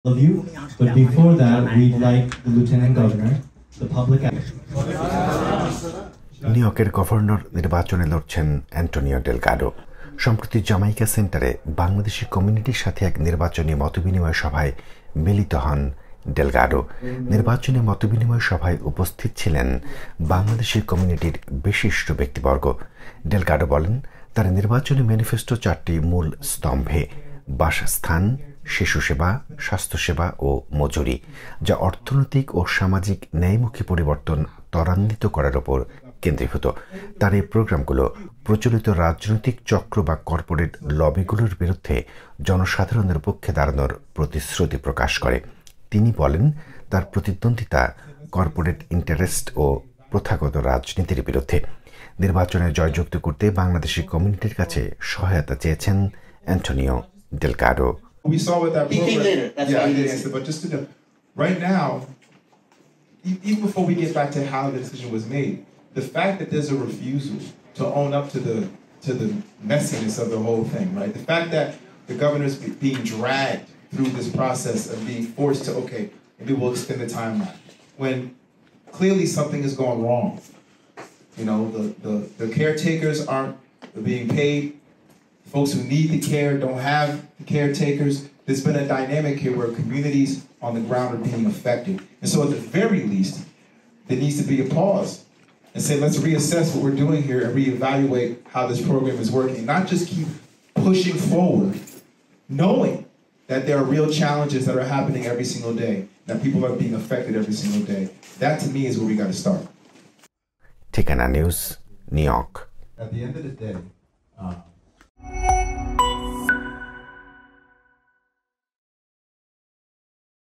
Of you, but before that, we'd like the Lieutenant Governor, the public. নিউইয়র্কের governor নির্বাচনে লড়ছেন Antonio Delgado. সম্প্রতি Jamaica সেন্টারে বাংলাদেশি কমিউনিটির সাথে এক নির্বাচনী মতবিনিময় সভায় মিলিত হন ডেলগাডো। নির্বাচনী মতবিনিময় সভায় উপস্থিত ছিলেন বাংলাদেশি কমিউনিটির বিশিষ্ট ব্যক্তিবর্গ। ডেলগাডো বলেন, তার নির্বাচনী ম্যানিফেস্টো 4টি মূল স্তম্ভে: বাসস্থান, শিশু সেবা, স্বাস্থ্যসেবা ও মজুরি, যা অর্থনৈতিক ও সামাজিক ন্যায়মুখী পরিবর্তন ত্বরান্বিত করার উপর কেন্দ্রীভূত। তার এই প্রোগ্রামগুলো প্রচলিত রাজনৈতিক চক্র বা কর্পোরেট লবিগুলোর বিরুদ্ধে জনসাধারণের পক্ষে দাঁড়ানোর প্রতিশ্রুতি প্রকাশ করে। তিনি বলেন, তার প্রতিদ্বন্দ্বিতা কর্পোরেট ইন্টারেস্ট ও প্রথাগত রাজনীতির বিরুদ্ধে। নির্বাচনে জয়যুক্ত করতে বাংলাদেশি কমিউনিটির কাছে সহায়তা চেয়েছেন Antonio Delgado. We saw with that program. Yeah, I did answer, but just to know, right now, even before we get back to how the decision was made, the fact that there's a refusal to own up to the messiness of the whole thing, right? The fact that the governor's being dragged through this process of being forced to, okay, maybe we'll extend the timeline, when clearly something is going wrong. You know, the caretakers aren't being paid. Folks who need the care don't have the caretakers. There's been a dynamic here where communities on the ground are being affected. And so at the very least, there needs to be a pause and say, let's reassess what we're doing here and reevaluate how this program is working. Not just keep pushing forward, knowing that there are real challenges that are happening every single day, that people are being affected every single day. That to me is where we got to start. Tikana News, New York. At the end of the day,